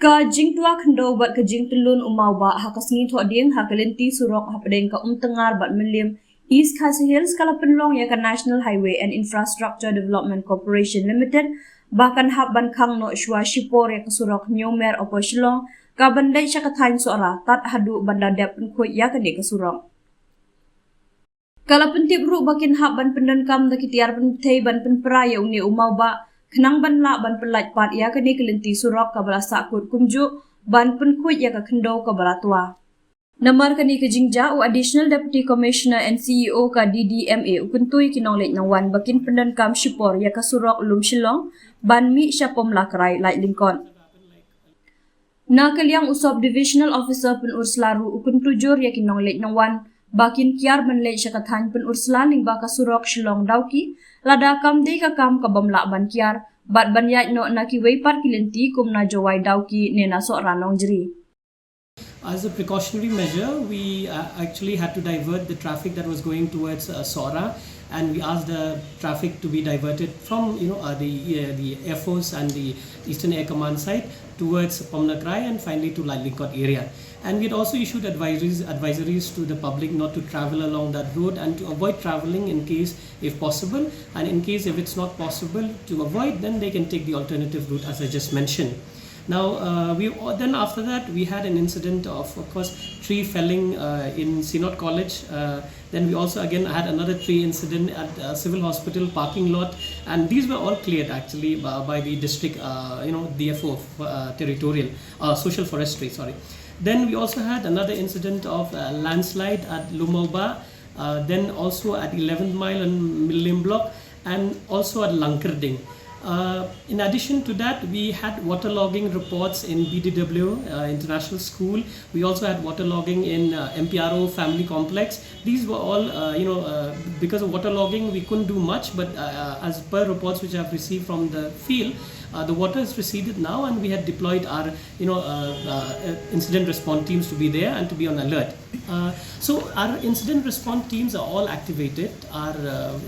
Ka jing tua khendo bat ka jing tyllun mawbah ha kasngi tho ding ha kalenti surok hapdeng ka Umtyngar bat Mylliem East Khasi Hills kala penlong ya ka National Highway and Infrastructure Development Corporation Limited bahkan hab ban Khang no shwa shipor ya ka surok nyomer opo shilong ka bandai sya ka thain sora tat hadu banda dap khoi ya ka de ka surok kala pentip ru bakin hab ban pendan kam da kitiar penthei ban penpra ya uni mawbah Khnang ban la ban pelat pat ya kani kelenti surok ka balasa kut kumju ban penkut ya ka khendo ka baratwa. Namar kani ke jingja u Additional Deputy Commissioner and CEO ka DDMA ukuntui kinong lek nangwan bakin pendan kam shipor ya ka surok lum shilong ban mi syapom lakrai lai lingkon. Na kaliang usop Divisional Officer Penurselaru ukuntujur ya kinong lek nangwan bakin kiar ban lek syakathan penursela lingba ka surok shilong dauki lada kam de ka kam ka bamla ban kiar bat ban yai no na ki weipat kilenti kum na jowai dauki ne na so ranong jri. As a precautionary measure, we actually had to divert the traffic that was going towards Sora, and we asked the traffic to be diverted from the Air Force and the Eastern Air Command side towards Pomnakrai and finally to Lalinkot area. And we had also issued advisories to the public not to travel along that road and to avoid traveling in case if possible, and in case if it's not possible to avoid, then they can take the alternative route as I just mentioned. Now, then after that, we had an incident of course, tree felling in Synod College. Then we also again had another tree incident at Civil Hospital parking lot, and these were all cleared actually by the district, DFO, territorial, social forestry, sorry. Then we also had another incident of landslide at Lumauba, then also at 11th Mile and Mylliem block, and also at Lankerding. In addition to that, we had waterlogging reports in BDW International School. We also had waterlogging in MPRO Family Complex. These were all, because of waterlogging, we couldn't do much, but as per reports which I've received from the field, the water has receded now, and we had deployed our, incident response teams to be there and to be on alert. So our incident response teams are all activated. Our,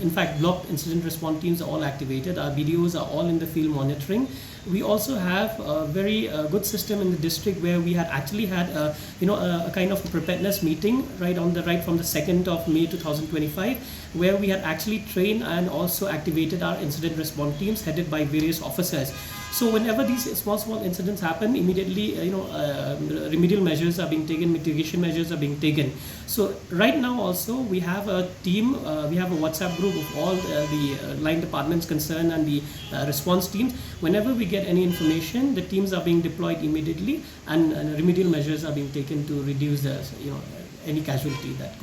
in fact, block incident response teams are all activated. Our BDOs are all in the field monitoring. We also have a very good system in the district where we had actually had a kind of a preparedness meeting right from the 2nd of May 2025, where we had actually trained and also activated our incident response teams headed by various officers. So whenever these small incidents happen, immediately remedial measures are being taken, mitigation measures are being taken. So right now also we have a team, we have a WhatsApp group of all the line departments concerned and the response teams. Whenever we get any information, the teams are being deployed immediately, and remedial measures are being taken to reduce the any casualty that could